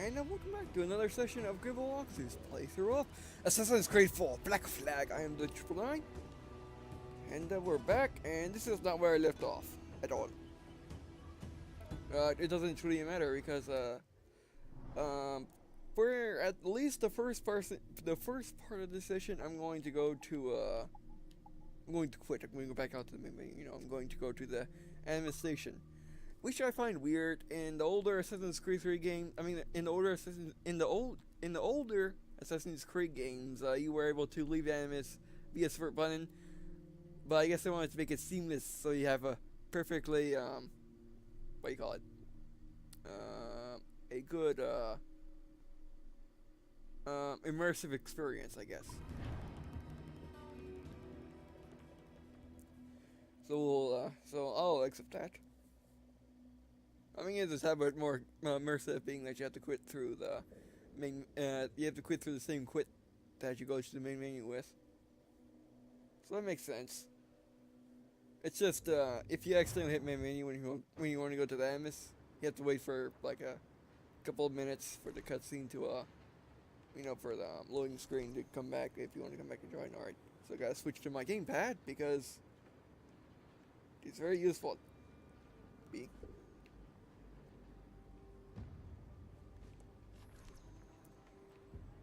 And welcome back to another session of Gribble Walkthrough's playthrough of Assassin's Creed 4 Black Flag. I am the Pt1, and we're back, and this is not where I left off at all. It doesn't really matter because for at least the first part of this session, I'm going to go to I'm going to quit. I'm going to go back out to the main menu. I'm going to go to the anime station. Which I find weird in the older Assassin's Creed 3 game. I mean, in the older Assassin's Creed games, you were able to leave enemies via split button, but I guess they wanted to make it seamless, so you have a perfectly what do you call it? A good immersive experience, I guess. So I'll accept that. I mean, it just have a more immersive being that you have to quit through the main. You have to quit through the same quit that you go to the main menu with. So that makes sense. It's just if you accidentally hit main menu when you want to go to the Amis, you have to wait for like a couple of minutes for the cutscene to for the loading screen to come back if you want to come back and join. Alright, so I gotta switch to my gamepad because it's very useful.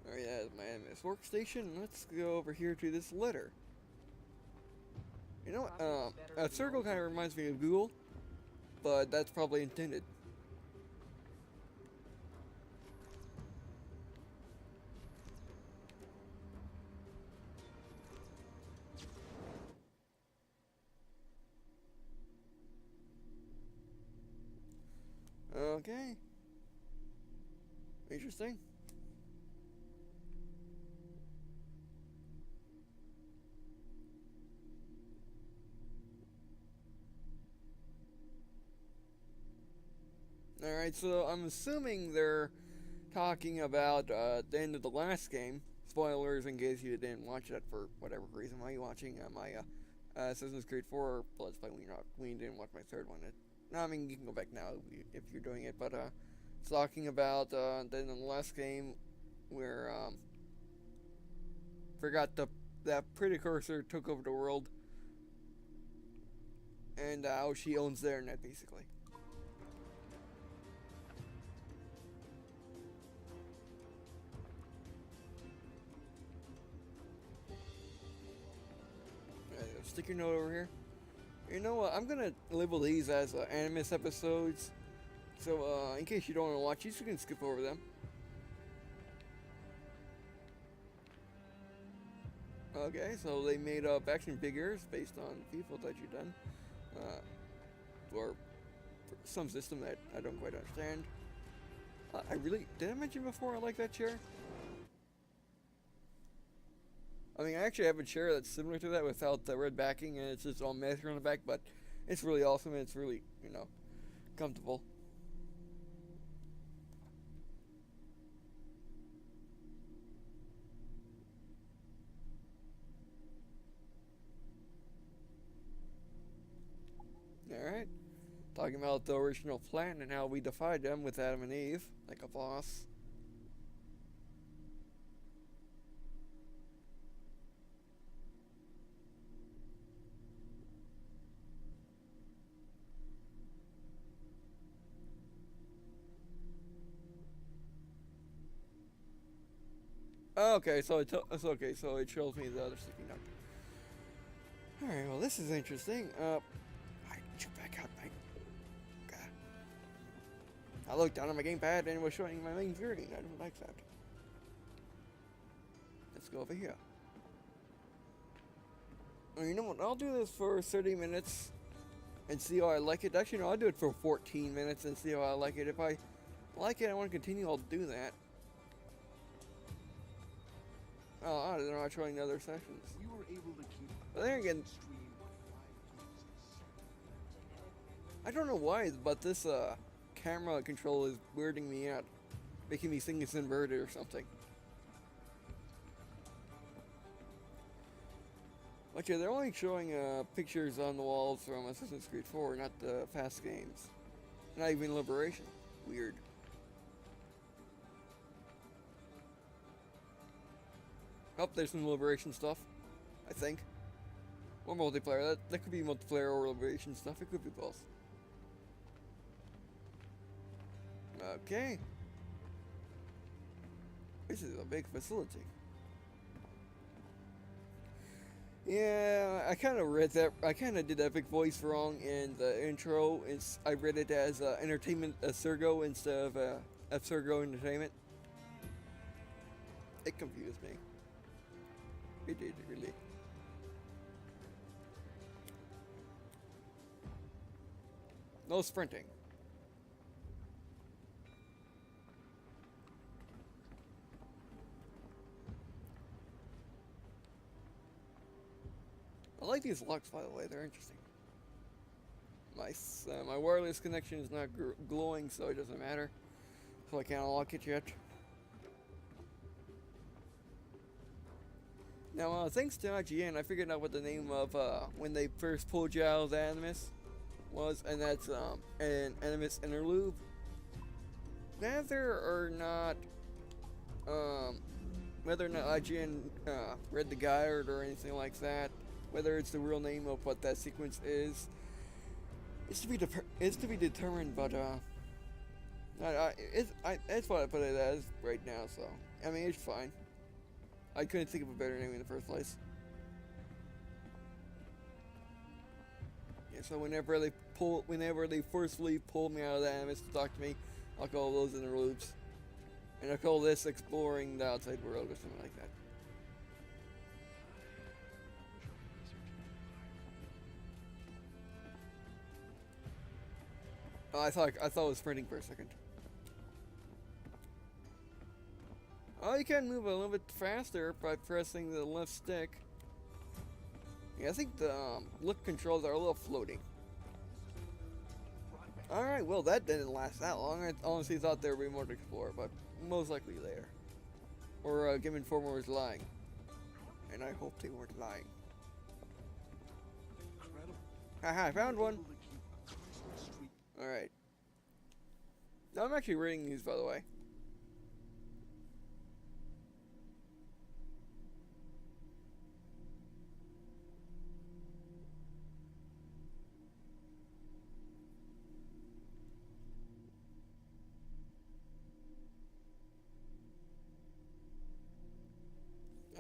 Alright, that's my MS workstation. Let's go over here to this letter. You know what? A circle kind of reminds me of Google, but that's probably intended. Okay. Interesting. Alright, so I'm assuming they're talking about the end of the last game. Spoilers in case you didn't watch that for whatever reason. Why are you watching my Assassin's Creed 4 Let's Play when you didn't watch my third one? No, I mean, you can go back now if you're doing it, but it's talking about the end of the last game where forgot that precursor took over the world and how she owns the internet, basically. Sticker note over here. You know what? I'm gonna label these as animus episodes. So, in case you don't want to watch these, you can skip over them. Okay, so they made up action figures based on people that you've done. Or some system that I don't quite understand. Did I mention before I like that chair? I mean, I actually have a chair that's similar to that without the red backing, and it's just all mesh on the back, but it's really awesome, and it's really, comfortable. Alright. Talking about the original plan and how we defied them with Adam and Eve, like a boss. Okay, so it shows me the other sticky note. Alright, well this is interesting. I should back out my God. I looked down on my gamepad and it was showing my main screen. I don't like that. Let's go over here. Well, you know what? I'll do this for 30 minutes and see how I like it. Actually, no, I'll do it for 14 minutes and see how I like it. If I like it, I want to continue, I'll do that. Oh, they're not showing the other sessions. We were able to keep. But then again, I don't know why, but this camera control is weirding me out, making me think it's inverted or something. Okay, they're only showing pictures on the walls from Assassin's Creed 4, not the past games. Not even Liberation. Weird. Oh, there's some liberation stuff, I think. Or multiplayer. That could be multiplayer or liberation stuff. It could be both. Okay. This is a big facility. Yeah, I kind of read that. I kind of did that big voice wrong in the intro. I read it as entertainment Sergo instead of Sergo Entertainment. It confused me. It did, really. No sprinting. I like these locks, by the way. They're interesting. My wireless connection is not glowing, so it doesn't matter. So I can't unlock it yet. Now, thanks to IGN, I figured out what the name of when they first pulled you out of the Animus was, and that's an Animus interlude. Whether or not IGN read the guide or anything like that, whether it's the real name of what that sequence is, it's to be determined. But it's what I put it as right now. So I mean, it's fine. I couldn't think of a better name in the first place. Yeah, so whenever they forcefully pull me out of the Animus to talk to me, I'll call those interludes. And I'll call this exploring the outside world or something like that. Oh, I thought it was sprinting for a second. Oh, you can move a little bit faster by pressing the left stick. Yeah, I think the look controls are a little floating. Alright, well that didn't last that long. I honestly thought there would be more to explore, but most likely later. Or Game Informer was lying. And I hope they weren't lying. Haha, I found one! Alright. Now I'm actually reading these, by the way.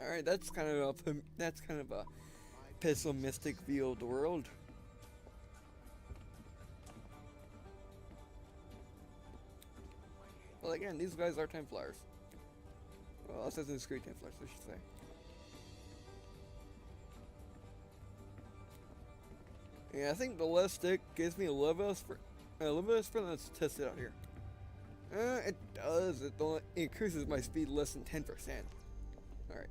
Alright, that's kind of a pessimistic view of the world. Well, again, these guys are Templars. Well, Assassin's Creed Templars, I should say. Yeah, I think the left stick gives me a little bit of sprint. Let's test it out here. It does. It increases my speed less than 10%. Alright.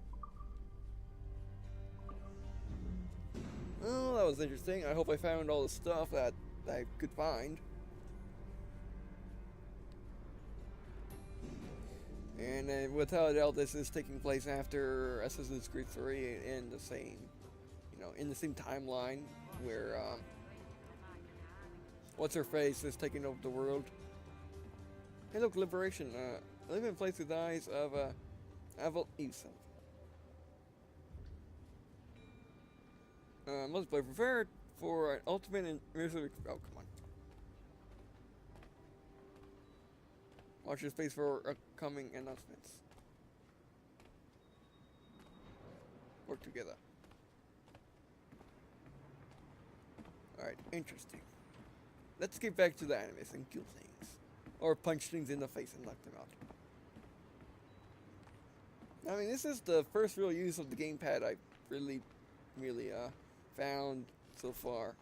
Well, that was interesting. I hope I found all the stuff that I could find. And without a doubt, this is taking place after Assassin's Creed 3 in the same, in the same timeline where what's her face is taking over the world. Hey, look, liberation. Live in place with the eyes of Aval Isa. Multiplayer prepared for an ultimate and immersive. Oh, come on. Watch your space for upcoming announcements. Work together. Alright, interesting. Let's get back to the Animus and kill things. Or punch things in the face and knock them out. I mean, this is the first real use of the gamepad I've really found so far.